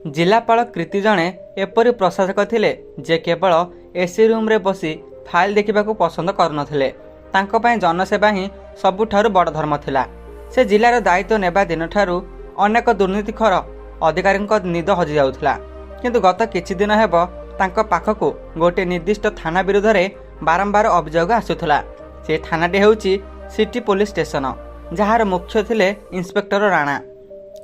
जिलापाल कृति जणे एपरी प्रशासक थिले जे केवल एसी रूम्रे बसी फाइल देखा पसंद करुनथिले। तांको पय जनसेवा ही सबुठारु बड़ धर्म थिला। से जिलार दायित्व नेबा दिन ठारू अनेक दुर्नीतिखोर अधिकारी निद हजि जाउथिला। किंतु गत किछि दिन हेब तांको पाखकु गोटे निर्दिष्ट थाना विरुद्ध रे बारंबार अभियोग आसुथिला। से थानाटी हेउची सिटी पुलिस स्टेशन, जहार मुख्य थिले इंस्पेक्टर राणा।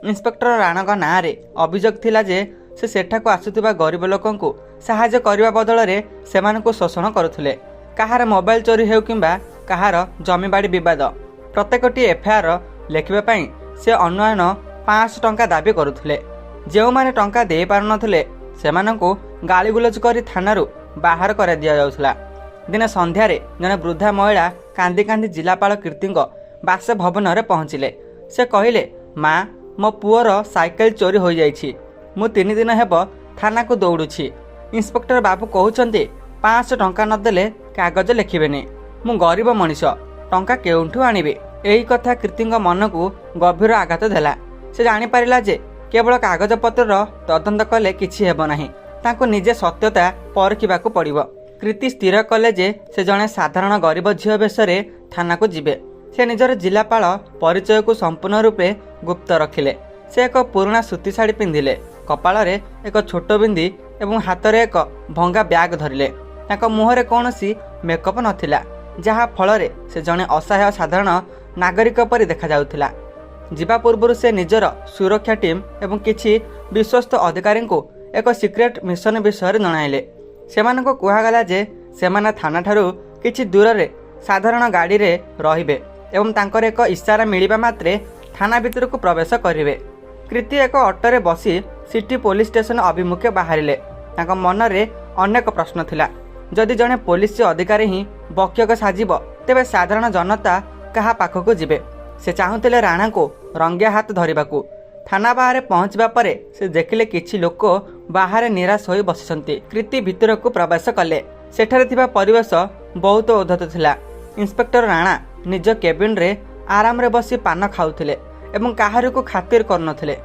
इंस्पेक्टर राणा नाँ रे अभियोग थिला जे से सेठाकु आसुथिबा गरीब लोकंकु सहायता करबा बदल रे सेमानकु शोषण करुथिले। काहार मोबाइल चोरी हेउ किंबा काहार जमीबाड़ी विवाद प्रत्येकटी एफआईआर लेखिबा पई से अनुमान 500 टंका दाबी करुथिले। जेउ माने टंका दे पारुनथिले सेमानकु गालीगुलज करी थानारू बाहर कर दिया जाउथला। दिने संध्यारे जने वृद्धा महिला कांदी कांदी जिलापाल कीर्तिंग बासभवन रे पहुंचिले। से कहिले, माँ मो पुअर साइकेल चोरी हो जाइछि। मु 3 दिन हेब थाना को दौड़ुछि। इंस्पेक्टर बाबू कहउचंती 500 टंका नदेले कागज लिखिबेनी। मु गरीब मनीष, टंका केउंठु आनिबे। एही कथा कीर्तिंग मन को गभीर आघात देला। से जानि पारिला जे केवल कागज पत्र तदंत कले किछि हेब नाही, तांको निजे सत्यता परखिबाकू पड़िबो। कृति स्थिर कले जे से जणे साधारण गरीब झियो बेसरे थाना को जिबे। से निजर जिलापाल परिचय को संपूर्ण रूपे गुप्त रखिले। से एक पुराणा सूती शाढ़ी पिंधिले, कपाल रे एक छोट बिंदी एवं हाथ रे एक भंगा ब्याग धरिले। तांको मुहरे कौनसी मेकअप नथिला, जहा फल रे से जणे असहाय साधारण नागरिक परि देखा जाउथिला। जिबा पूर्व से निजर सुरक्षा टीम एवं किछि विश्वस्त अधिकारी को एक सिक्रेट मिशन विषय जणाइले। सेमानको कुहागला जे सेमाना थाना ठारू किछि दूर रे साधारण गाड़ी रे रहिबे एवं तांकर एक इशारा मिलिबा मात्रे थाना भितर को प्रवेश करिवे। कृति एक ऑटो रे बसी सिटी पुलिस स्टेशन अभिमुखे बाहरिले। तांको मन रे अनेक प्रश्न थिला। जदि जणे पुलिस अधिकारी ही बक्यक साजिब तेबे साधारण जनता कहा पाखको जिबे। से चाहुतिले राणा को रंगिया हाथ धरिबाकू। थाना बाहर पहुंचबा परे से देखिले किछि लोक बाहर निराश होई बसिसंती। कृति भितर को प्रवेश कले। सेठारे थिबा परिवेश बहुत उद्धत थिला। इंस्पेक्टर राणा निज केबिन रे आराम रे बसी पान खाउथिले एवं काहार को खातिर करनथिले।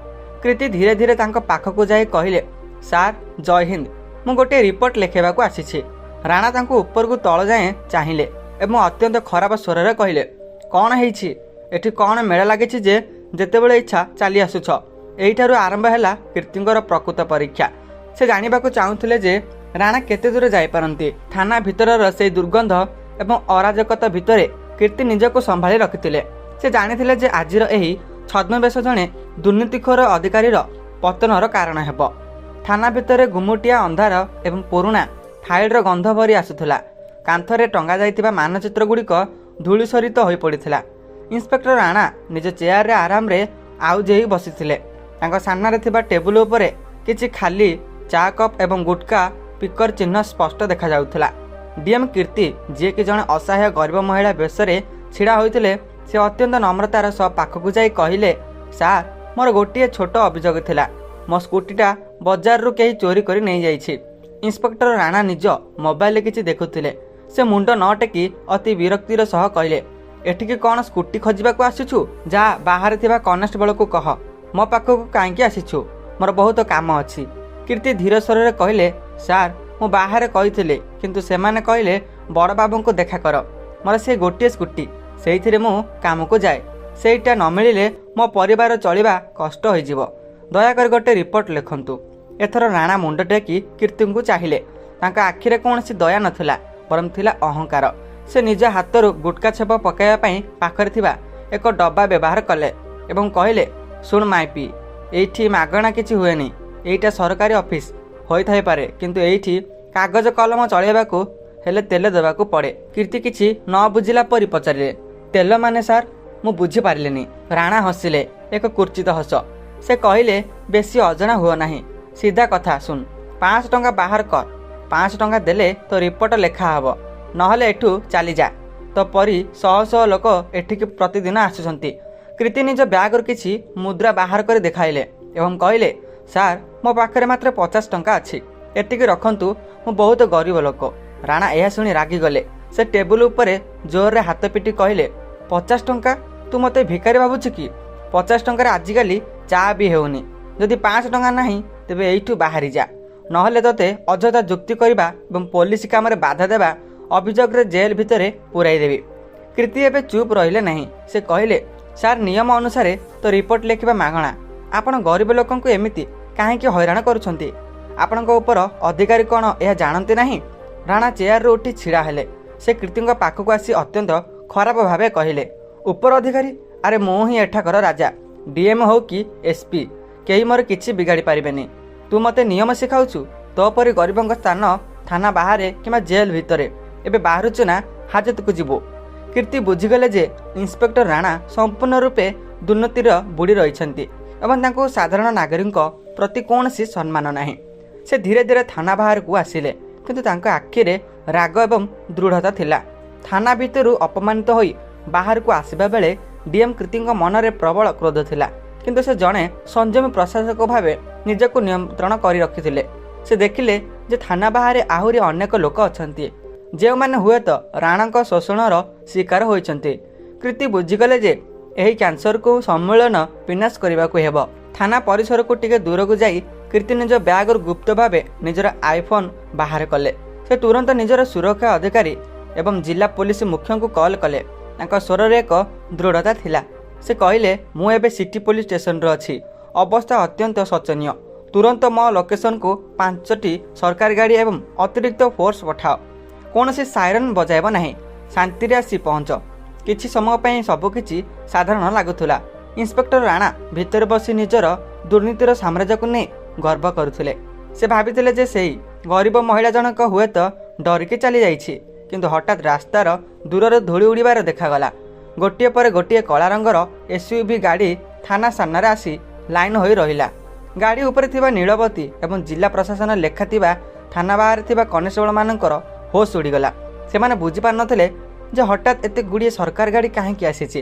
कृति धीरे धीरे तांको पाखको जाई कहिले, सार जय हिंद, मु गोटे रिपोर्ट लिखेबाकू आसीछि। राणा तांको ऊपर को तळ जाए चाहिले एवं अत्यंत खराब स्वर रे कहिले, कोन हेछि एठी कोन मेळ लागिछि जे जेतेबेले इच्छा चली आसुछ। एइठारु आरंभ हैला कीर्तिंगर प्रकृत परीक्षा। से जानिबाकू चाहुथिले जे राणा केते दूर जाई पारंती। थाना भितरर से दुर्गंध एवं अराजकता भितरे कीर्ति निजको संभाली रखिथिले। से जानिथिले जे आजिर एही छद्मवेश जणे दुर्नीतिखोर अधिकारीर पतनर कारण हेब। थाना भितरे गुमुटिया अंधार एवं पुरुणा फाइलर गंध भरी आसुथिला। कांथरे टंगा जाइतिबा मानचित्र गुड़िक धूलिसरित होई पड़िथिला। इंस्पेक्टर राणा निज चेयर रे आराम रे आउजेई बसिथिले। तांको सामने थिबा टेबुल उपरे किछि खाली चा कप एवं गुटका पिकर चिन्ह स्पष्ट देखा जाउथिला। डीएम कीर्ति जे कि जणे असहाय गरीब महिला बेसरे छिड़ा होइतिले, से अत्यंत नम्रतार सह पाखकु जाई कहिले, सार मोर गोटिए छोट अभियोग थिला। मो स्कूटीटा बाजार रु केही चोरी करी नै जाइछि। इंस्पेक्टर राणा निज मोबाइल किछि देखुथिले। से मुंड न टेकी अति विरक्तिर सह कहिले, एठिकी कोन स्कूटी खोजिबाकू आसिछु? जा बाहर थिबा कनेस्टेबल को कह मो पाखकु काहेकि आसिछु, मोर बहुत काम अछि। कीर्ति धीर स्वर रे कहिले, सार मु बाहर कहिथिले किंतु सेमाने कहिले बड़ बाबू को देखा कर। मोर से गोटिए स्कूटी, सेइथिरे मु काम को जाए। सेइटा न मिलिले मो परिवार चलिबा कष्ट होई जिवो। दयाकर गोटे रिपोर्ट लिखंतु। एथर राणा मुंड टेकी कीर्ति को चाहिले। तांका आखिरे कोनसी दया नथिला, बरम थिला अहंकार। से निज हाथरू गुटका छेप पकाइबा पई पाखरे थिबा एक डब्बा व्यवहार कले एवं कहिले, सुन माइपी, एइठी मागणा किछि हुएनी। एइटा सरकारी ऑफिस होई थाई पारे, किंतु एइठी कागज कलम चलेबाकू हेले तेल देबाकू पड़े। कीर्ति किछि न बुझिला परि पचारिले, तेल माने सार मु बुझी पारिलेनी। राणा हसिले एक कुर्चित हस। से कहिले, बेसी अजणा हुओ नाही, सीधा कथा सुन। 500 टंका बाहर कर। 500 टंका देले तो रिपोर्ट लेखा हबो, नहले एठू चली जा। तो परी 100 लोक एठिक प्रतिदिन आसुछंती। कृति निज ब्याग किछि मुद्रा बाहर कर देखाइले एवं कहिले, सार मो पाखरे मात्र 50 टंका अछि, एटिकी रखंतु, मु बहुत गरीब लोक। राणा यह शुणी रागी गले। से टेबुल उपरे जोर रे हाथ पिटी कहिले, 50 टंका? तू मते भिखारी भाबुछि कि? 50 टंका आजिकाली चा भी हेउनी। जदि 500 टंका नाही ତେବେ ଏଇଠୁ ବାହାରି ଯା, ନହେଲେ ତୋତେ ଅଯଥା ଯୁକ୍ତି କରିବା ଏବଂ ପୋଲିସ କାମରେ ବାଧା ଦେବା ଅଭିଯୋଗରେ ଜେଲ୍ ଭିତରେ ପୁରାଇ ଦେବି। କୀର୍ତ୍ତି ଏବେ ଚୁପ୍ ରହିଲେ ନାହିଁ। ସେ କହିଲେ, ସାର୍, ନିୟମ ଅନୁସାରେ ତ ରିପୋର୍ଟ ଲେଖିବା ମାଗଣା। ଆପଣ ଗରିବ ଲୋକଙ୍କୁ ଏମିତି କାହିଁକି ହଇରାଣ କରୁଛନ୍ତି? ଆପଣଙ୍କ ଉପର ଅଧିକାରୀ କ'ଣ ଏହା ଜାଣନ୍ତି ନାହିଁ? ରାଣା ଚେୟାରରୁ ଉଠି ଛିଡ଼ା ହେଲେ। ସେ କୀର୍ତ୍ତିଙ୍କ ପାଖକୁ ଆସି ଅତ୍ୟନ୍ତ ଖରାପ ଭାବେ କହିଲେ, ଉପର ଅଧିକାରୀ? ଆରେ ମୁଁ ହିଁ ଏଠାକାର ରାଜା। ଡିଏମ୍ ହେଉ କି ଏସ୍ପି, କେହି ମୋର କିଛି ବିଗାଡ଼ି ପାରିବେନି। ତୁ ମୋତେ ନିୟମ ଶିଖାଉଛୁ? ତୋ ପରି ଗରିବଙ୍କ ସ୍ଥାନ ଥାନା ବାହାରେ କିମ୍ବା ଜେଲ୍ ଭିତରେ। ଏବେ ବାହାରୁଛୁ ନା ହାଜତକୁ ଯିବୁ। କୀର୍ତ୍ତି ବୁଝିଗଲେ ଯେ ଇନ୍ସପେକ୍ଟର ରାଣା ସମ୍ପୂର୍ଣ୍ଣ ରୂପେ ଦୁର୍ନୀତିର ବୁଡ଼ି ରହିଛନ୍ତି ଏବଂ ତାଙ୍କୁ ସାଧାରଣ ନାଗରିକଙ୍କ ପ୍ରତି କୌଣସି ସମ୍ମାନ ନାହିଁ। ସେ ଧୀରେ ଧୀରେ ଥାନା ବାହାରକୁ ଆସିଲେ, କିନ୍ତୁ ତାଙ୍କ ଆଖିରେ ରାଗ ଏବଂ ଦୃଢ଼ତା ଥିଲା। ଥାନା ଭିତରୁ ଅପମାନିତ ହୋଇ ବାହାରକୁ ଆସିବା ବେଳେ ଡିଏମ୍ କୀର୍ତ୍ତିଙ୍କ ମନରେ ପ୍ରବଳ କ୍ରୋଧ ଥିଲା, କିନ୍ତୁ ସେ ଜଣେ ସଂଯମୀ ପ୍ରଶାସକ ଭାବେ ନିଜକୁ ନିୟନ୍ତ୍ରଣ କରି ରଖିଥିଲେ। ସେ ଦେଖିଲେ ଯେ ଥାନା ବାହାରେ ଆହୁରି ଅନେକ ଲୋକ ଅଛନ୍ତି, ଯେଉଁମାନେ ହୁଏତ ରାଣାଙ୍କ ଶୋଷଣର ଶିକାର ହୋଇଛନ୍ତି। କୀର୍ତ୍ତି ବୁଝିଗଲେ ଯେ ଏହି କ୍ୟାନ୍ସରକୁ ସମ୍ମିଳନ ବିନାଶ କରିବାକୁ ହେବ। ଥାନା ପରିସରକୁ ଟିକେ ଦୂରକୁ ଯାଇ କୀର୍ତ୍ତି ନିଜ ବ୍ୟାଗରୁ ଗୁପ୍ତ ଭାବେ ନିଜର ଆଇଫୋନ୍ ବାହାର କଲେ। ସେ ତୁରନ୍ତ ନିଜର ସୁରକ୍ଷା ଅଧିକାରୀ ଏବଂ ଜିଲ୍ଲା ପୋଲିସ ମୁଖ୍ୟଙ୍କୁ କଲ୍ କଲେ। ତାଙ୍କ ସ୍ୱରରେ ଏକ ଦୃଢ଼ତା ଥିଲା। ସେ କହିଲେ, ମୁଁ ଏବେ ସିଟି ପୋଲିସ ଷ୍ଟେସନରେ ଅଛି। ଅବସ୍ଥା ଅତ୍ୟନ୍ତ ଶୋଚନୀୟ। ତୁରନ୍ତ ମୋ ଲୋକେସନକୁ 5ଟି ସରକାରୀ ଗାଡ଼ି ଏବଂ ଅତିରିକ୍ତ ଫୋର୍ସ ପଠାଅ। କୌଣସି ସାଇରନ୍ ବଜାଇବ ନାହିଁ। ଶାନ୍ତିରେ ଆସି ପହଞ୍ଚ। କିଛି ସମୟ ପାଇଁ ସବୁକିଛି ସାଧାରଣ ଲାଗୁଥିଲା। ଇନ୍ସପେକ୍ଟର ରାଣା ଭିତରେ ବସି ନିଜର ଦୁର୍ନୀତିର ସାମ୍ରାଜ୍ୟକୁ ନେଇ ଗର୍ବ କରୁଥିଲେ। ସେ ଭାବିଥିଲେ ଯେ ସେହି ଗରିବ ମହିଳା ଜଣକ ହୁଏତ ଡରିକି ଚାଲିଯାଇଛି, କିନ୍ତୁ ହଠାତ୍ ରାସ୍ତାର ଦୂରରେ ଧୂଳି ଉଡ଼ିବାର ଦେଖାଗଲା। ଗୋଟିଏ ପରେ ଗୋଟିଏ କଳା ରଙ୍ଗର ଏସ୍ୟୁଭି ଗାଡ଼ି ଥାନା ସାମ୍ନାରେ ଆସି ଲାଇନ୍ ହୋଇ ରହିଲା। ଗାଡ଼ି ଉପରେ ଥିବା ନୀଳବତୀ ଏବଂ ଜିଲ୍ଲା ପ୍ରଶାସନ ଲେଖା ଥିବା ଥାନା ବାହାରେ ଥିବା କନେଷ୍ଟବଳମାନଙ୍କର ହୋସ୍ ଉଡ଼ିଗଲା। ସେମାନେ ବୁଝିପାରୁନଥିଲେ ଯେ ହଠାତ୍ ଏତେ ଗୁଡ଼ିଏ ସରକାର ଗାଡ଼ି କାହିଁକି ଆସିଛି।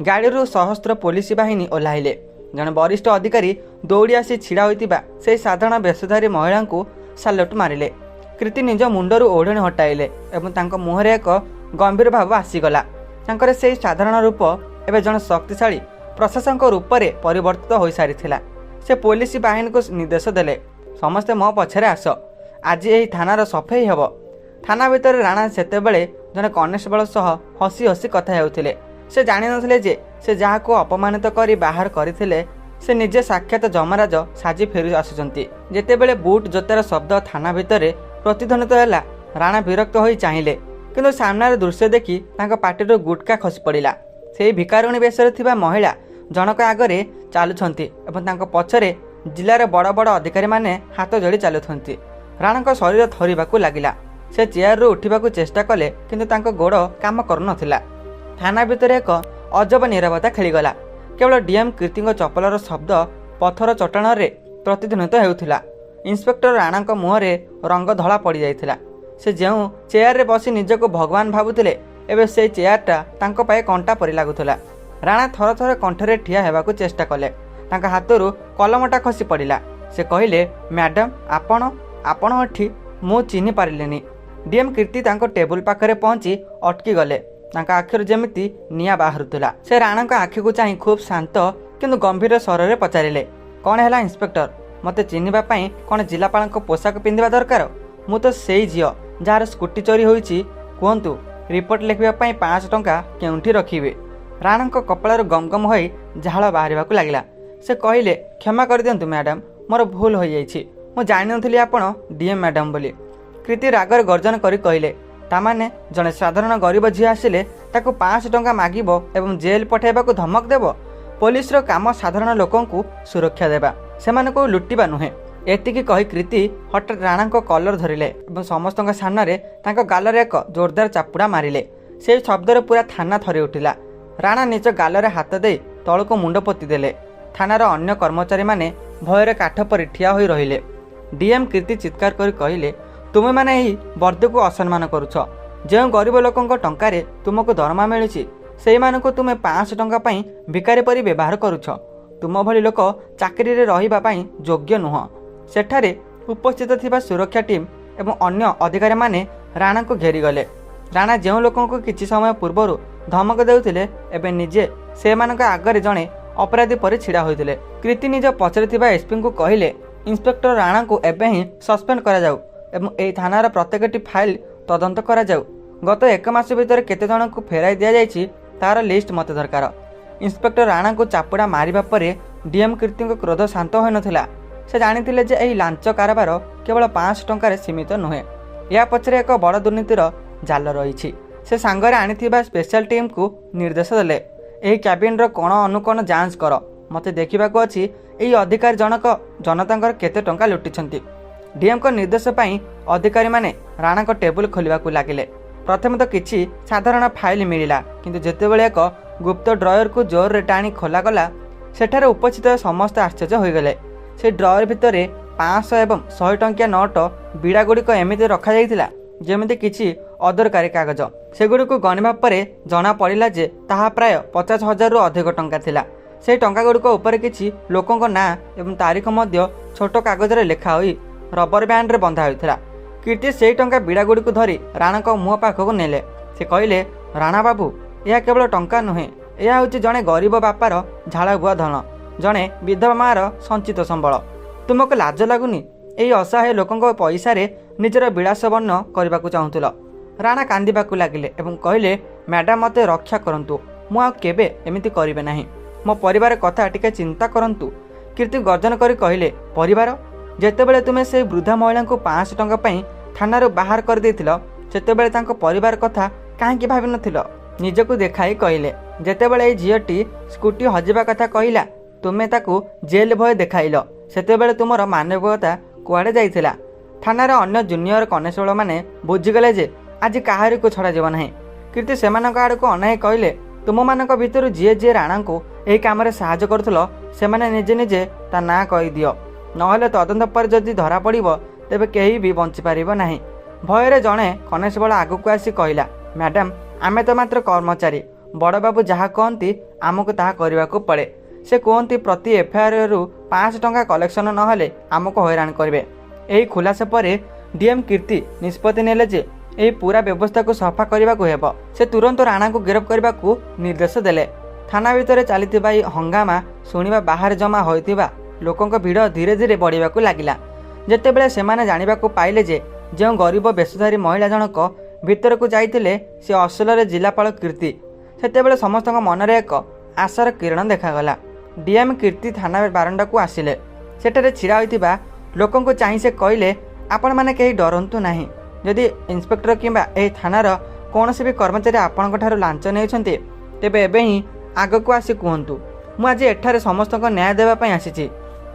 ଗାଡ଼ିରୁ ସହସ୍ର ପୋଲିସ ବାହିନୀ ଓହ୍ଲାଇଲେ। ଜଣେ ବରିଷ୍ଠ ଅଧିକାରୀ ଦୌଡ଼ି ଆସି ଛିଡ଼ା ହୋଇଥିବା ସେହି ସାଧାରଣ ବେଶଧାରୀ ମହିଳାଙ୍କୁ ସାଲ୍ୟୁଟ୍ ମାରିଲେ। କୀର୍ତ୍ତି ନିଜ ମୁଣ୍ଡରୁ ଓଢ଼ଣୀ ହଟାଇଲେ ଏବଂ ତାଙ୍କ ମୁହଁରେ ଏକ ଗମ୍ଭୀର ଭାବ ଆସିଗଲା। ତାଙ୍କର ସେହି ସାଧାରଣ ରୂପ ଏବେ ଜଣେ ଶକ୍ତିଶାଳୀ ପ୍ରଶାସକ ରୂପରେ ପରିବର୍ତ୍ତିତ ହୋଇସାରିଥିଲା। ସେ ପୋଲିସ ବାହିନୀକୁ ନିର୍ଦ୍ଦେଶ ଦେଲେ, ସମସ୍ତେ ମୋ ପଛରେ ଆସ, ଆଜି ଏହି ଥାନାର ସଫେଇ ହେବ। ଥାନା ଭିତରେ ରାଣା ସେତେବେଳେ ଜଣେ କନେଷ୍ଟବଳ ସହ ହସି ହସି କଥା ହେଉଥିଲେ। ସେ ଜାଣିନଥିଲେ ଯେ ସେ ଯାହାକୁ ଅପମାନିତ କରି ବାହାର କରିଥିଲେ ସେ ନିଜେ ସାକ୍ଷାତ ଯମରାଜ ସାଜି ଫେରି ଆସୁଛନ୍ତି। ଯେତେବେଳେ ବୁଟ୍ ଜୋତାର ଶବ୍ଦ ଥାନା ଭିତରେ ପ୍ରତିଧ୍ୱନିତ ହେଲା, ରାଣା ବିରକ୍ତ ହୋଇ ଚାହିଁଲେ, କିନ୍ତୁ ସାମ୍ନାରେ ଦୃଶ୍ୟ ଦେଖି ତାଙ୍କ ପାଟିରୁ ଗୁଟକା ଖସି ପଡ଼ିଲା। ସେହି ଭିକାରୁଣୀ ବେଶରେ ଥିବା ମହିଳା ଜଣକ ଆଗରେ ଚାଲୁଛନ୍ତି ଏବଂ ତାଙ୍କ ପଛରେ ଜିଲ୍ଲାର ବଡ଼ ବଡ଼ ଅଧିକାରୀମାନେ ହାତ ଯୋଡ଼ି ଚାଲୁଛନ୍ତି। ରାଣାଙ୍କ ଶରୀର ଥରିବାକୁ ଲାଗିଲା। ସେ ଚେୟାରରୁ ଉଠିବାକୁ ଚେଷ୍ଟା କଲେ, କିନ୍ତୁ ତାଙ୍କ ଗୋଡ଼ କାମ କରୁନଥିଲା। ଥାନା ଭିତରେ ଏକ ଅଜବ ନୀରବତା ଖେଳିଗଲା। କେବଳ ଡିଏମ୍ କୀର୍ତ୍ତିଙ୍କ ଚପଲର ଶବ୍ଦ ପଥର ଚଟାଣରେ ପ୍ରତିଧ୍ୱନିତ ହେଉଥିଲା। ଇନ୍ସପେକ୍ଟର ରାଣାଙ୍କ ମୁହଁରେ ରଙ୍ଗ ଧଳା ପଡ଼ିଯାଇଥିଲା। ସେ ଯେଉଁ ଚେୟାରରେ ବସି ନିଜକୁ ଭଗବାନ ଭାବୁଥିଲେ, ଏବେ ସେହି ଚେୟାରଟା ତାଙ୍କ ପାଇଁ କଣ୍ଟା ପରି ଲାଗୁଥିଲା। ରାଣା ଥର ଥର କଣ୍ଠରେ ଠିଆ ହେବାକୁ ଚେଷ୍ଟା କଲେ। ତାଙ୍କ ହାତରୁ କଲମଟା ଖସି ପଡ଼ିଲା। ସେ କହିଲେ, ମ୍ୟାଡ଼ାମ୍, ଆପଣ ଏଠି? ମୁଁ ଚିହ୍ନି ପାରିଲିନି। ଡିଏମ୍ କୀର୍ତ୍ତି ତାଙ୍କ ଟେବୁଲ ପାଖରେ ପହଞ୍ଚି ଅଟକି ଗଲେ। ତାଙ୍କ ଆଖିରୁ ଯେମିତି ନିଆଁ ବାହାରୁଥିଲା। ସେ ରାଣାଙ୍କ ଆଖିକୁ ଚାହିଁ ଖୁବ୍ ଶାନ୍ତ କିନ୍ତୁ ଗମ୍ଭୀର ସ୍ୱରରେ ପଚାରିଲେ, କ'ଣ ହେଲା ଇନ୍ସପେକ୍ଟର? ମୋତେ ଚିହ୍ନିବା ପାଇଁ କ'ଣ ଜିଲ୍ଲାପାଳଙ୍କ ପୋଷାକ ପିନ୍ଧିବା ଦରକାର? ମୁଁ ତ ସେଇ ଝିଅ ଯାହାର ସ୍କୁଟି ଚୋରି ହୋଇଛି। କୁହନ୍ତୁ, ରିପୋର୍ଟ ଲେଖିବା ପାଇଁ 500 ଟଙ୍କା କେଉଁଠି ରଖିବେ? ରାଣାଙ୍କ କପାଳରୁ ଗମ ଗମ ହୋଇ ଝାଳ ବାହାରିବାକୁ ଲାଗିଲା। ସେ କହିଲେ, କ୍ଷମା କରିଦିଅନ୍ତୁ ମ୍ୟାଡ଼ାମ୍, ମୋର ଭୁଲ ହୋଇଯାଇଛି। ମୁଁ ଜାଣିନଥିଲି ଆପଣ ଡିଏମ୍ ମ୍ୟାଡ଼ାମ୍ ବୋଲି। କୀର୍ତ୍ତି ରାଗରେ ଗର୍ଜନ କରି କହିଲେ, ତାମାନେ ଜଣେ ସାଧାରଣ ଗରିବ ଝିଅ ଆସିଲେ ତାକୁ 500 ଟଙ୍କା ମାଗିବ ଏବଂ ଜେଲ୍ ପଠାଇବାକୁ ଧମକ ଦେବ? ପୋଲିସର କାମ ସାଧାରଣ ଲୋକଙ୍କୁ ସୁରକ୍ଷା ଦେବା, ସେମାନଙ୍କୁ ଲୁଟିବା ନୁହେଁ। ଏତିକି କହି କୀର୍ତ୍ତି ହଠାତ୍ ରାଣାଙ୍କ କଲର ଧରିଲେ ଏବଂ ସମସ୍ତଙ୍କ ସାମ୍ନାରେ ତାଙ୍କ ଗାଲରେ ଏକ ଜୋରଦାର ଚାପୁଡ଼ା ମାରିଲେ। ସେହି ଶବ୍ଦରେ ପୁରା ଥାନା ଥରି ଉଠିଲା। ରାଣା ନିଜ ଗାଲରେ ହାତ ଦେଇ ତଳକୁ ମୁଣ୍ଡ ପୋତି ଦେଲେ। ଥାନାର ଅନ୍ୟ କର୍ମଚାରୀମାନେ ଭୟରେ କାଠ ପରି ଠିଆ ହୋଇ ରହିଲେ। ଡିଏମ୍ କୀର୍ତ୍ତି ଚିତ୍କାର କରି କହିଲେ, ତୁମେମାନେ ଏହି ବର୍ଦ୍ଦକୁ ଅସମ୍ମାନ କରୁଛ। ଯେଉଁ ଗରିବ ଲୋକଙ୍କ ଟଙ୍କାରେ ତୁମକୁ ଦରମା ମିଳୁଛି, ସେଇମାନଙ୍କୁ ତୁମେ 500 ଟଙ୍କା ପାଇଁ ଭିକାରୀ ପରି ବ୍ୟବହାର କରୁଛ। ତୁମ ଭଳି ଲୋକ ଚାକିରିରେ ରହିବା ପାଇଁ ଯୋଗ୍ୟ ନୁହଁ। ସେଠାରେ ଉପସ୍ଥିତ ଥିବା ସୁରକ୍ଷା ଟିମ୍ ଏବଂ ଅନ୍ୟ ଅଧିକାରୀମାନେ ରାଣାଙ୍କୁ ଘେରିଗଲେ। ରାଣା ଯେଉଁ ଲୋକଙ୍କୁ କିଛି ସମୟ ପୂର୍ବରୁ ଧମକ ଦେଉଥିଲେ, ଏବେ ନିଜେ ସେମାନଙ୍କ ଆଗରେ ଜଣେ ଅପରାଧୀ ପରି ଛିଡ଼ା ହୋଇଥିଲେ। କୀର୍ତ୍ତି ନିଜ ପଛରେ ଥିବା ଏସ୍ପିଙ୍କୁ କହିଲେ, ଇନ୍ସପେକ୍ଟର ରାଣାଙ୍କୁ ଏବେ ହିଁ ସସ୍ପେଣ୍ଡ କରାଯାଉ ଏବଂ ଏହି ଥାନାର ପ୍ରତ୍ୟେକଟି ଫାଇଲ ତଦନ୍ତ କରାଯାଉ। ଗତ 1 ମାସ ଭିତରେ କେତେ ଜଣଙ୍କୁ ଫେରାଇ ଦିଆଯାଇଛି ତାର ଲିଷ୍ଟ ମୋତେ ଦରକାର। ଇନ୍ସପେକ୍ଟର ରାଣାଙ୍କୁ ଚାପୁଡ଼ା ମାରିବା ପରେ ଡିଏମ୍ କୀର୍ତ୍ତିଙ୍କ କ୍ରୋଧ ଶାନ୍ତ ହୋଇନଥିଲା। ସେ ଜାଣିଥିଲେ ଯେ ଏହି ଲାଞ୍ଚ କାରବାର କେବଳ 500 ଟଙ୍କାରେ ସୀମିତ ନୁହେଁ, ଏହା ପଛରେ ଏକ ବଡ଼ ଦୁର୍ନୀତିର ଜାଲ ରହିଛି। ସେ ସାଙ୍ଗରେ ଆଣିଥିବା ସ୍ପେଶାଲ ଟିମ୍କୁ ନିର୍ଦ୍ଦେଶ ଦେଲେ, ଏହି କ୍ୟାବିନ୍ର କୋଣ ଅନୁକୋଣ ଯାଞ୍ଚ କର। ମୋତେ ଦେଖିବାକୁ ଅଛି ଏହି ଅଧିକାରୀ ଜଣକ ଜନତାଙ୍କର କେତେ ଟଙ୍କା ଲୁଟିଛନ୍ତି। ଡିଏମ୍ଙ୍କ ନିର୍ଦ୍ଦେଶ ପାଇଁ ଅଧିକାରୀମାନେ ରାଣାଙ୍କ ଟେବୁଲ ଖୋଲିବାକୁ ଲାଗିଲେ। ପ୍ରଥମେ ତ କିଛି ସାଧାରଣ ଫାଇଲ ମିଳିଲା, କିନ୍ତୁ ଯେତେବେଳେ ଏକ ଗୁପ୍ତ ଡ୍ରୟରକୁ ଜୋରରେ ଟାଣି ଖୋଲାଗଲା ସେଠାରେ ଉପସ୍ଥିତ ସମସ୍ତେ ଆଶ୍ଚର୍ଯ୍ୟ ହୋଇଗଲେ। ସେ ଡ୍ରୟର ଭିତରେ 500 ଏବଂ 100 ଟଙ୍କିଆ ନୋଟ ବିଡ଼ାଗୁଡ଼ିକ ଏମିତି ରଖାଯାଇଥିଲା ଯେମିତି କିଛି ଅଦରକାରୀ କାଗଜ। ସେଗୁଡ଼ିକୁ ଗଣିବା ପରେ ଜଣାପଡ଼ିଲା ଯେ ତାହା ପ୍ରାୟ 50,000ରୁ ଅଧିକ ଟଙ୍କା ଥିଲା। ସେହି ଟଙ୍କାଗୁଡ଼ିକ ଉପରେ କିଛି ଲୋକଙ୍କ ନାଁ ଏବଂ ତାରିଖ ମଧ୍ୟ ଛୋଟ କାଗଜରେ ଲେଖା ହୋଇ ରବର ବ୍ୟାଣ୍ଡରେ ବନ୍ଧା ହୋଇଥିଲା। କୀର୍ତ୍ତି ସେହି ଟଙ୍କା ବିଡ଼ାଗୁଡ଼ିକୁ ଧରି ରାଣାଙ୍କ ମୁହଁ ପାଖକୁ ନେଲେ। ସେ କହିଲେ, ରାଣା ବାବୁ, ଏହା କେବଳ ଟଙ୍କା ନୁହେଁ, ଏହା ହେଉଛି ଜଣେ ଗରିବ ବାପାର ଝାଳବୁହା ଧନ, ଜଣେ ବିଧବା ମାଆର ସଞ୍ଚିତ ସମ୍ବଳ। ତୁମକୁ ଲାଜ ଲାଗୁନି? ଏହି ଅସହାୟ ଲୋକଙ୍କ ପଇସାରେ ନିଜର ବିଳାସବର୍ଣ୍ଣ କରିବାକୁ ଚାହୁଁଥିଲ। ରାଣା କାନ୍ଦିବାକୁ ଲାଗିଲେ ଏବଂ କହିଲେ, ମ୍ୟାଡ଼ାମ୍, ମୋତେ ରକ୍ଷା କରନ୍ତୁ, ମୁଁ ଆଉ କେବେ ଏମିତି କରିବେ ନାହିଁ। ମୋ ପରିବାର କଥା ଟିକେ ଚିନ୍ତା କରନ୍ତୁ। କୀର୍ତ୍ତି ଗର୍ଜନ କରି କହିଲେ, ପରିବାର? ଯେତେବେଳେ ତୁମେ ସେହି ବୃଦ୍ଧା ମହିଳାଙ୍କୁ 500 ଟଙ୍କା ପାଇଁ ଥାନାରୁ ବାହାର କରିଦେଇଥିଲ ସେତେବେଳେ ତାଙ୍କ ପରିବାର କଥା କାହିଁକି ଭାବିନଥିଲ? ନିଜକୁ ଦେଖାଇ କହିଲେ, ଯେତେବେଳେ ଏହି ଝିଅଟି ସ୍କୁଟି ହଜିବା କଥା କହିଲା ତୁମେ ତାକୁ ଜେଲ୍ ଭୟ ଦେଖାଇଲ, ସେତେବେଳେ ତୁମର ମାନବିକତା କୁଆଡ଼େ ଯାଇଥିଲା? ଥାନାର ଅନ୍ୟ ଜୁନିୟର କନେଷ୍ଟବଳମାନେ ବୁଝିଗଲେ ଯେ ଆଜି କାହାରିକୁ ଛଡ଼ାଯିବ ନାହିଁ। କୀର୍ତ୍ତି ସେମାନଙ୍କ ଆଡ଼କୁ ଅନାଇ କହିଲେ, ତୁମମାନଙ୍କ ଭିତରୁ ଯିଏ ଯିଏ ରାଣାଙ୍କୁ ଏହି କାମରେ ସାହାଯ୍ୟ କରୁଥିଲ ସେମାନେ ନିଜେ ନିଜେ ତା ନାଁ କହିଦିଅ, ନହେଲେ ତଦନ୍ତ ପରେ ଯଦି ଧରାପଡ଼ିବ ତେବେ କେହି ବି ବଞ୍ଚିପାରିବ ନାହିଁ। ଭୟରେ ଜଣେ କନେଷ୍ଟବଳ ଆଗକୁ ଆସି କହିଲା, ମ୍ୟାଡ଼ାମ୍, ଆମେ ତ ମାତ୍ର କର୍ମଚାରୀ, ବଡ଼ବାବୁ ଯାହା କହନ୍ତି ଆମକୁ ତାହା କରିବାକୁ ପଡ଼େ। ସେ କୁହନ୍ତି ପ୍ରତି ଏଫ୍ଆଇଆର୍ରୁ 500 ଟଙ୍କା କଲେକ୍ସନ ନହେଲେ ଆମକୁ ହଇରାଣ କରିବେ। ଏହି ଖୁଲାସା ପରେ ଡିଏମ୍ କୀର୍ତ୍ତି ନିଷ୍ପତ୍ତି ନେଲେ ଯେ ଏହି ପୁରା ବ୍ୟବସ୍ଥାକୁ ସଫା କରିବାକୁ ହେବ। ସେ ତୁରନ୍ତ ରାଣାଙ୍କୁ ଗିରଫ କରିବାକୁ ନିର୍ଦ୍ଦେଶ ଦେଲେ। ଥାନା ଭିତରେ ଚାଲିଥିବା ଏହି ହଙ୍ଗାମା ଶୁଣିବା ବାହାରେ ଜମା ହୋଇଥିବା ଲୋକଙ୍କ ଭିଡ଼ ଧୀରେ ଧୀରେ ବଢ଼ିବାକୁ ଲାଗିଲା। ଯେତେବେଳେ ସେମାନେ ଜାଣିବାକୁ ପାଇଲେ ଯେ ଯେଉଁ ଗରିବ ବେଶଧାରୀ ମହିଳା ଜଣକ ଭିତରକୁ ଯାଇଥିଲେ ସେ ଅସଲରେ ଜିଲ୍ଲାପାଳ କୀର୍ତ୍ତି, ସେତେବେଳେ ସମସ୍ତଙ୍କ ମନରେ ଏକ ଆଶାର କିରଣ ଦେଖାଗଲା। ଡିଏମ୍ କୀର୍ତ୍ତି ଥାନା ବାରଣ୍ଡାକୁ ଆସିଲେ। ସେଠାରେ ଛିଡ଼ା ହୋଇଥିବା ଲୋକଙ୍କୁ ଚାହିଁ ସେ କହିଲେ, ଆପଣମାନେ କେହି ଡରନ୍ତୁ ନାହିଁ। ଯଦି ଇନ୍ସପେକ୍ଟର କିମ୍ବା ଏହି ଥାନାର କୌଣସି ବି କର୍ମଚାରୀ ଆପଣଙ୍କଠାରୁ ଲାଞ୍ଚ ନେଉଛନ୍ତି ତେବେ ଏବେ ହିଁ ଆଗକୁ ଆସି କୁହନ୍ତୁ। ମୁଁ ଆଜି ଏଠାରେ ସମସ୍ତଙ୍କ ନ୍ୟାୟ ଦେବା ପାଇଁ ଆସିଛି।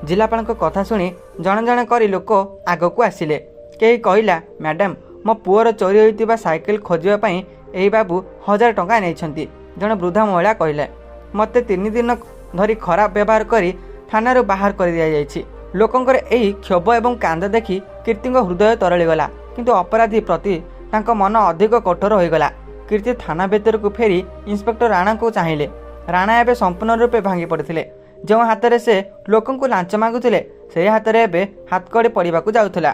ଜିଲ୍ଲାପାଳଙ୍କ କଥା ଶୁଣି ଜଣେ ଜଣେ କରି ଲୋକ ଆଗକୁ ଆସିଲେ। କେହି କହିଲା, ମ୍ୟାଡ଼ାମ୍, ମୋ ପୁଅର ଚୋରି ହୋଇଥିବା ସାଇକେଲ ଖୋଜିବା ପାଇଁ ଏହି ବାବୁ 1000 ଟଙ୍କା ନେଇଛନ୍ତି। ଜଣେ ବୃଦ୍ଧା ମହିଳା କହିଲେ, ମୋତେ 3 ଦିନ ଧରି ଖରାପ ବ୍ୟବହାର କରି ଥାନାରୁ ବାହାର କରିଦିଆଯାଇଛି। ଲୋକଙ୍କର ଏହି କ୍ଷୋଭ ଏବଂ କାନ୍ଦ ଦେଖି କୀର୍ତ୍ତିଙ୍କ ହୃଦୟ ତରଳିଗଲା, କିନ୍ତୁ ଅପରାଧୀ ପ୍ରତି ତାଙ୍କ ମନ ଅଧିକ କଠୋର ହୋଇଗଲା। କୀର୍ତ୍ତି ଥାନା ଭିତରକୁ ଫେରି ଇନ୍ସପେକ୍ଟର ରାଣାଙ୍କୁ ଚାହିଁଲେ। ରାଣା ଏବେ ସମ୍ପୂର୍ଣ୍ଣ ରୂପେ ଭାଙ୍ଗି ପଡ଼ିଥିଲେ। ଯେଉଁ ହାତରେ ସେ ଲୋକଙ୍କୁ ଲାଞ୍ଚ ମାଗୁଥିଲେ ସେହି ହାତରେ ଏବେ ହାତକଡ଼ି ପଡ଼ିବାକୁ ଯାଉଥିଲା।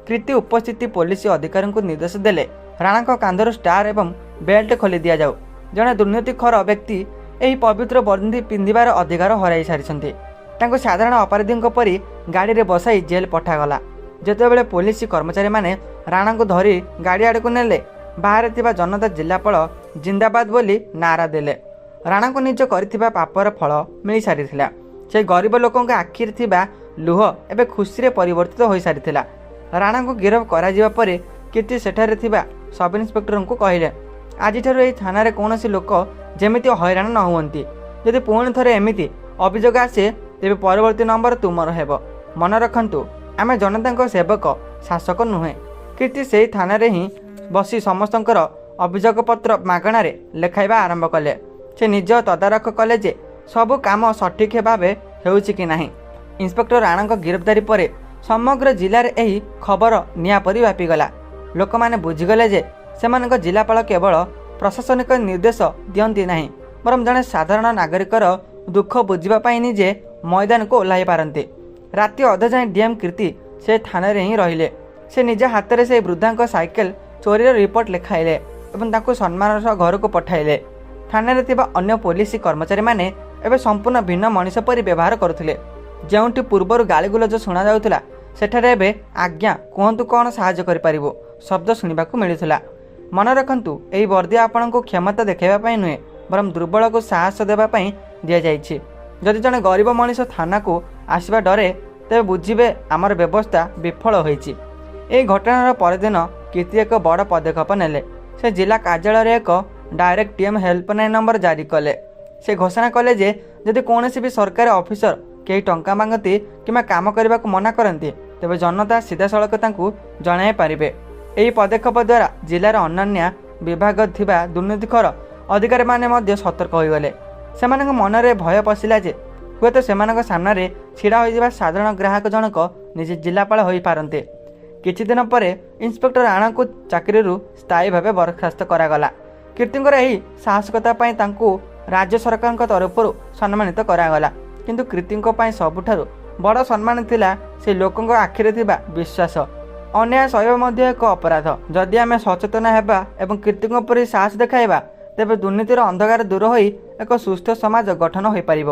କୀର୍ତ୍ତି ଉପସ୍ଥିତ ପୋଲିସ ଅଧିକାରୀଙ୍କୁ ନିର୍ଦ୍ଦେଶ ଦେଲେ, ରାଣାଙ୍କ କାନ୍ଧରୁ ଷ୍ଟାର ଏବଂ ବେଲ୍ଟ ଖୋଲି ଦିଆଯାଉ। ଜଣେ ଦୁର୍ନୀତିଖୋର ବ୍ୟକ୍ତି ଏହି ପବିତ୍ର ବନ୍ଦି ପିନ୍ଧିବାର ଅଧିକାର ହରାଇ ସାରିଛନ୍ତି। ତାଙ୍କୁ ସାଧାରଣ ଅପରାଧୀଙ୍କ ପରି ଗାଡ଼ିରେ ବସାଇ ଜେଲ୍ ପଠାଗଲା। ଯେତେବେଳେ ପୋଲିସ କର୍ମଚାରୀମାନେ ରାଣାଙ୍କୁ ଧରି ଗାଡ଼ି ଆଡ଼କୁ ନେଲେ ବାହାରେ ଥିବା ଜନତା ଜିଲ୍ଲାପାଳ ଜିନ୍ଦାବାଦ ବୋଲି ନାରା ଦେଲେ। ରାଣାଙ୍କୁ ନିଜ କରିଥିବା ପାପର ଫଳ ମିଳିସାରିଥିଲା। ସେହି ଗରିବ ଲୋକଙ୍କ ଆଖିରେ ଥିବା ଲୁହ ଏବେ ଖୁସିରେ ପରିବର୍ତ୍ତିତ ହୋଇସାରିଥିଲା। ରାଣାଙ୍କୁ ଗିରଫ କରାଯିବା ପରେ କୀର୍ତ୍ତି ସେଠାରେ ଥିବା ସବ୍ ଇନ୍ସପେକ୍ଟରଙ୍କୁ କହିଲେ, ଆଜିଠାରୁ ଏହି ଥାନାରେ କୌଣସି ଲୋକ ଯେମିତି ହଇରାଣ ନ ହୁଅନ୍ତି। ଯଦି ପୁଣି ଥରେ ଏମିତି ଅଭିଯୋଗ ଆସେ ତେବେ ପରବର୍ତ୍ତୀ ନମ୍ବର ତୁମର ହେବ। ମନେ ରଖନ୍ତୁ, ଆମେ ଜନତାଙ୍କ ସେବକ, ଶାସକ ନୁହେଁ। କୀର୍ତ୍ତି ସେହି ଥାନାରେ ହିଁ ବସି ସମସ୍ତଙ୍କର ଅଭିଯୋଗପତ୍ର ମାଗଣାରେ ଲେଖାଇବା ଆରମ୍ଭ କଲେ। ସେ ନିଜ ତଦାରଖ କଲେ ଯେ ସବୁ କାମ ସଠିକ୍ ଭାବେ ହେଉଛି କି ନାହିଁ। ଇନ୍ସପେକ୍ଟର ରାଣାଙ୍କ ଗିରଫଦାରୀ ପରେ ସମଗ୍ର ଜିଲ୍ଲାରେ ଏହି ଖବର ନିଆଁ ପରି ବ୍ୟାପିଗଲା। ଲୋକମାନେ ବୁଝିଗଲେ ଯେ ସେମାନଙ୍କ ଜିଲ୍ଲାପାଳ କେବଳ ପ୍ରଶାସନିକ ନିର୍ଦ୍ଦେଶ ଦିଅନ୍ତି ନାହିଁ, ବରଂ ଜଣେ ସାଧାରଣ ନାଗରିକର ଦୁଃଖ ବୁଝିବା ପାଇଁ ନିଜେ ମଇଦାନକୁ ଓହ୍ଲାଇ ପାରନ୍ତି। ରାତି ଅଧା ଯାଏଁ ଡିଏମ୍ କୀର୍ତ୍ତି ସେ ଥାନାରେ ହିଁ ରହିଲେ। ସେ ନିଜ ହାତରେ ସେହି ବୃଦ୍ଧାଙ୍କ ସାଇକେଲ ଚୋରିର ରିପୋର୍ଟ ଲେଖାଇଲେ ଏବଂ ତାଙ୍କୁ ସମ୍ମାନର ସହ ଘରକୁ ପଠାଇଲେ। ଥାନାରେ ଥିବା ଅନ୍ୟ ପୋଲିସ କର୍ମଚାରୀମାନେ ଏବେ ସମ୍ପୂର୍ଣ୍ଣ ଭିନ୍ନ ମଣିଷ ପରି ବ୍ୟବହାର କରୁଥିଲେ। ଯେଉଁଠି ପୂର୍ବରୁ ଗାଳିଗୁଲଜ ଶୁଣାଯାଉଥିଲା ସେଠାରେ ଏବେ ଆଜ୍ଞା କୁହନ୍ତୁ କ'ଣ ସାହାଯ୍ୟ କରିପାରିବ ଶବ୍ଦ ଶୁଣିବାକୁ ମିଳୁଥିଲା। ମନେ ରଖନ୍ତୁ, ଏହି ବର୍ଦ୍ଦି ଆପଣଙ୍କୁ କ୍ଷମତା ଦେଖାଇବା ପାଇଁ ନୁହେଁ, ବରଂ ଦୁର୍ବଳକୁ ସାହସ ଦେବା ପାଇଁ ଦିଆଯାଇଛି। ଯଦି ଜଣେ ଗରିବ ମଣିଷ ଥାନାକୁ ଆସିବା ଡରେ, ତେବେ ବୁଝିବେ ଆମର ବ୍ୟବସ୍ଥା ବିଫଳ ହୋଇଛି। ଏହି ଘଟଣାର ପରଦିନ କୀର୍ତ୍ତି ଏକ ବଡ଼ ପଦକ୍ଷେପ ନେଲେ। ସେ ଜିଲ୍ଲା କାର୍ଯ୍ୟାଳୟରେ ଏକ ଡାଇରେକ୍ଟ ଟିଏମ୍ ହେଲ୍ପଲାଇନ୍ ନମ୍ବର ଜାରି କଲେ। ସେ ଘୋଷଣା କଲେ ଯେ ଯଦି କୌଣସି ବି ସରକାରୀ ଅଫିସର କେହି ଟଙ୍କା ମାଗନ୍ତି କିମ୍ବା କାମ କରିବାକୁ ମନା କରନ୍ତି, ତେବେ ଜନତା ସିଧାସଳଖ ତାଙ୍କୁ ଜଣାଇ ପାରିବେ। ଏହି ପଦକ୍ଷେପ ଦ୍ୱାରା ଜିଲ୍ଲାର ଅନ୍ୟାନ୍ୟ ବିଭାଗ ଥିବା ଦୁର୍ନୀତିଖୋର ଅଧିକାରୀମାନେ ମଧ୍ୟ ସତର୍କ ହୋଇଗଲେ। ସେମାନଙ୍କ ମନରେ ଭୟ ପଶିଲା ଯେ ହୁଏତ ସେମାନଙ୍କ ସାମ୍ନାରେ ଛିଡ଼ା ହୋଇଥିବା ସାଧାରଣ ଗ୍ରାହକ ଜଣକ ନିଜେ ଜିଲ୍ଲାପାଳ ହୋଇପାରନ୍ତେ। କିଛି ଦିନ ପରେ ଇନ୍ସପେକ୍ଟର ରାଣାଙ୍କୁ ଚାକିରିରୁ ସ୍ଥାୟୀ ଭାବେ ବରଖାସ୍ତ କରାଗଲା। କୀର୍ତ୍ତିଙ୍କର ଏହି ସାହସିକତା ପାଇଁ ତାଙ୍କୁ ରାଜ୍ୟ ସରକାରଙ୍କ ତରଫରୁ ସମ୍ମାନିତ କରାଗଲା। କିନ୍ତୁ କୀର୍ତ୍ତିଙ୍କ ପାଇଁ ସବୁଠାରୁ ବଡ଼ ସମ୍ମାନ ଥିଲା ସେ ଲୋକଙ୍କ ଆଖିରେ ଥିବା ବିଶ୍ୱାସ। ଅନ୍ୟାୟ ସହିବା ମଧ୍ୟ ଏକ ଅପରାଧ। ଯଦି ଆମେ ସଚେତନ ହେବା ଏବଂ କୀର୍ତ୍ତିଙ୍କ ପରି ସାହସ ଦେଖାଇବା, ତେବେ ଦୁର୍ନୀତିର ଅନ୍ଧକାର ଦୂର ହୋଇ ଏକ ସୁସ୍ଥ ସମାଜ ଗଠନ ହୋଇପାରିବ।